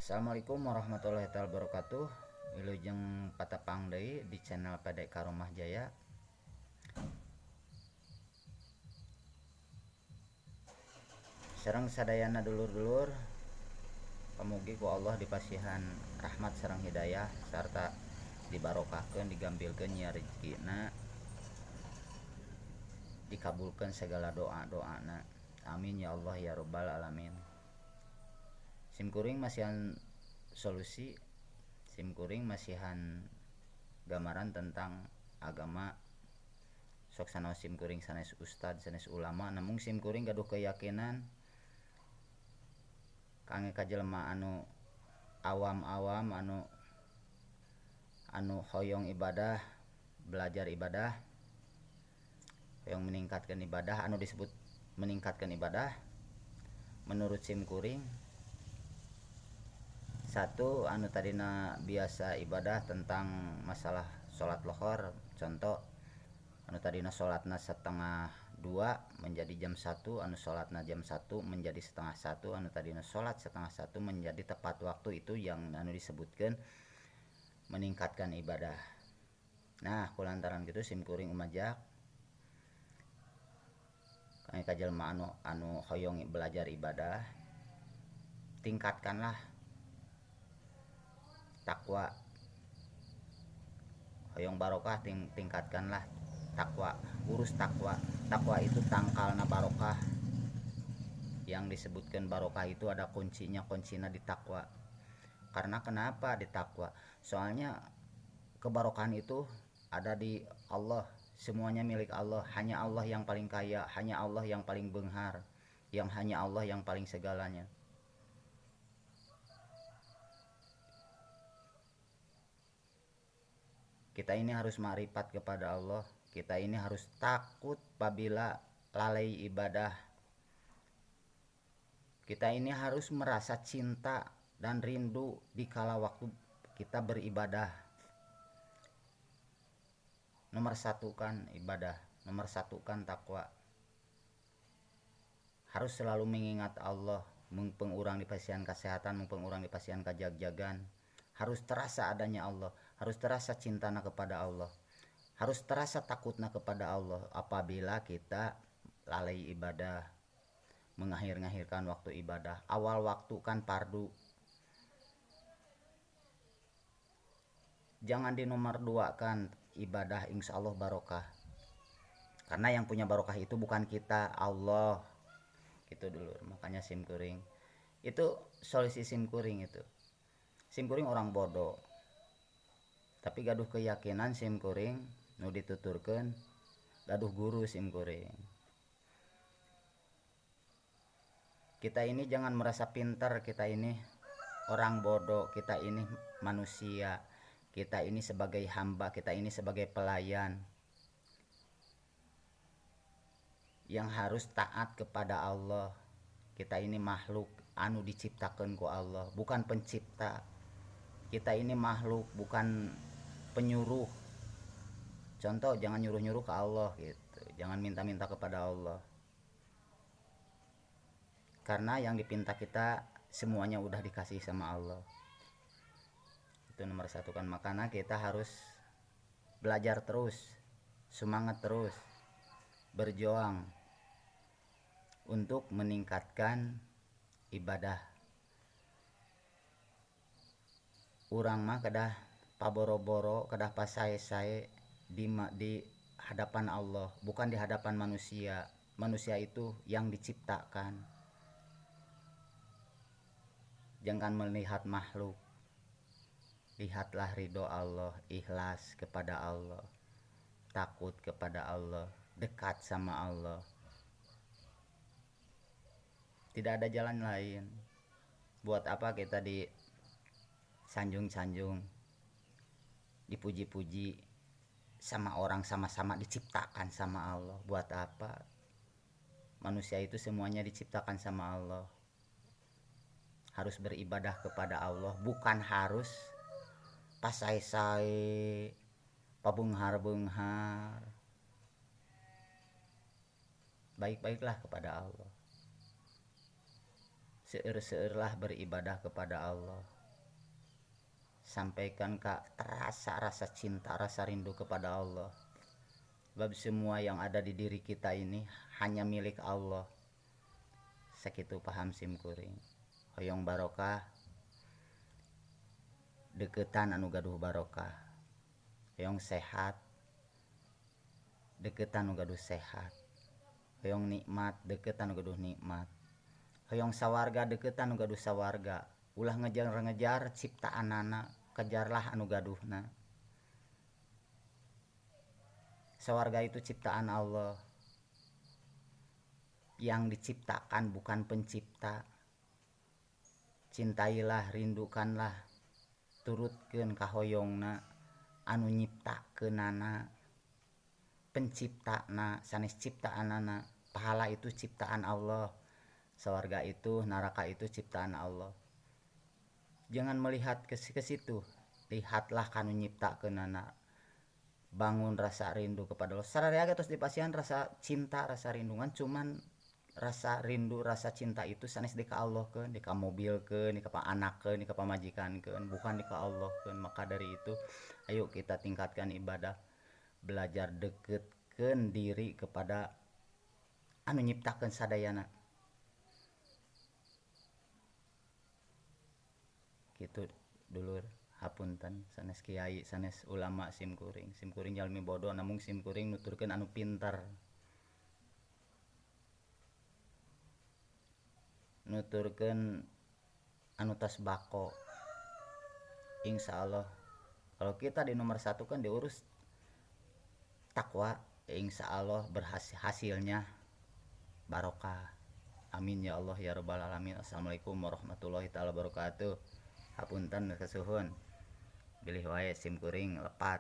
Assalamualaikum warahmatullahi wabarakatuh. Wilujeng patapang deui di channel Pade Karomah Jaya. Sareng sadayana dulur-dulur, pamugi ku Allah dipasihan rahmat sareng hidayah sarta dibarokahkeun digambilkeun nya rezekina, dikabulkeun segala doa-doana. Amin ya Allah ya rabbal alamin. Simkuring masihan solusi, simkuring masihan gambaran tentang agama. Sok sanaos simkuring sanes ustad sanes ulama, namun simkuring gaduh keyakinan kangge kajelema anu awam-awam anu hoyong ibadah, belajar ibadah, hoyong meningkatkan ibadah, anu disebut meningkatkan ibadah menurut simkuring. Satu, anu tadina biasa ibadah tentang masalah sholat lohor, contoh anu tadina sholatna setengah 2 menjadi jam 1, anu sholatna jam 1 menjadi setengah 1, anu tadina sholat setengah 1 menjadi tepat waktu, itu yang anu disebutkan meningkatkan ibadah. Nah, kulantaran gitu simkuring umajak kami kajelma anu hoyong belajar ibadah, tingkatkanlah takwa, hoyong barokah tingkatkanlah takwa, urus takwa. Takwa itu tangkalna barokah. Yang disebutkan barokah itu ada kuncina di takwa. Karena kenapa di takwa? Soalnya kebarokahan itu ada di Allah, semuanya milik Allah. Hanya Allah yang paling kaya, hanya Allah yang paling benghar, yang hanya Allah yang paling segalanya. Kita ini harus ma'rifat kepada Allah. Kita ini harus takut apabila lalai ibadah. Kita ini harus merasa cinta dan rindu di kala waktu kita beribadah. Nomor satu kan ibadah, nomor satu kan takwa. Harus selalu mengingat Allah, mumpung urang di pasian kesehatan, mumpung urang di pasian kajag-jagan. Harus terasa adanya Allah, harus terasa cintana kepada Allah, harus terasa takutna kepada Allah apabila kita lalai ibadah, mengakhir-akhirkan waktu ibadah. Awal waktu kan fardu, jangan di nomor 2 kan ibadah, insya Allah barokah. Karena yang punya barokah itu bukan kita, Allah. Gitu dulu. Makanya simkuring itu solusi simkuring itu. Simkuring orang bodoh, tapi gaduh keyakinan simkuring nu dituturkeun, gaduh guru simkuring. Kita ini jangan merasa pintar, kita ini orang bodoh, kita ini manusia, kita ini sebagai hamba, kita ini sebagai pelayan yang harus taat kepada Allah. Kita ini makhluk anu diciptakan ku Allah, bukan pencipta. Kita ini makhluk, bukan penyuruh. Contoh, jangan nyuruh-nyuruh ke Allah gitu, jangan minta-minta kepada Allah. Karena yang dipinta kita semuanya udah dikasih sama Allah. Itu nomor satu kan. Makanya kita harus belajar terus, semangat terus, berjuang untuk meningkatkan ibadah. Urang mah kedah paboro-boro, kedah pasae-sae di hadapan Allah, bukan di hadapan manusia. Manusia itu yang diciptakan. Jangan melihat makhluk, lihatlah ridho Allah, ikhlas kepada Allah, takut kepada Allah, dekat sama Allah. Tidak ada jalan lain. Buat apa kita sanjung-sanjung, dipuji-puji sama orang, sama-sama diciptakan sama Allah? Buat apa? Manusia itu semuanya diciptakan sama Allah. Harus beribadah kepada Allah, bukan harus pasai-sai, pabenghar-benghar. Baik-baiklah kepada Allah. seueur-seueurlah beribadah kepada Allah. Sampaikan rasa cinta, rasa rindu kepada Allah. Sebab semua yang ada di diri kita ini hanya milik Allah. Sakitu paham simkuring. Hoyong barokah, deketan anu gaduh barokah. Hoyong sehat, deketan anu gaduh sehat. Hoyong nikmat, deketan anu gaduh nikmat. Hoyong sawarga, deketan anu gaduh sawarga. Ulah ngejar-ngejar ciptaanana, kejarlah anu gaduhna. Sawarga itu ciptaan Allah. Yang diciptakan bukan pencipta. Cintailah, rindukanlah, turutkeun ka hoyongna anu nyiptakeunana, penciptana, sanes ciptaanana. Pahala itu ciptaan Allah. Sawarga itu, neraka itu ciptaan Allah. Jangan melihat ke situ, lihatlah kanu nyiptakeunana. Bangun rasa rindu kepada Allah. Sararea terus dipasihan rasa cinta, rasa rindungan, cuman rasa rindu, rasa cinta itu sanes di ka Allah keun, di ka mobil keun, di ka anak keun, di ka pamajikan keun, bukan di ka Allah keun. Maka dari itu, ayo kita tingkatkan ibadah, belajar deketkeun diri kepada anu nyiptakeun sadayana. Gitu dulur, hapunten sanes kiai, sanes ulama simkuring. Simkuring jalmi bodoh, namun simkuring nuturkeun anu pintar. Nuturkeun anu tas bako. Insya Allah kalau kita di nomor 1 kan diurus takwa, insya Allah hasilnya barokah. Amin ya Allah ya rabbal alamin. Assalamualaikum warahmatullahi taala wabarakatuh. Hapunten kasuhun. Bilih wae simkuring lepat.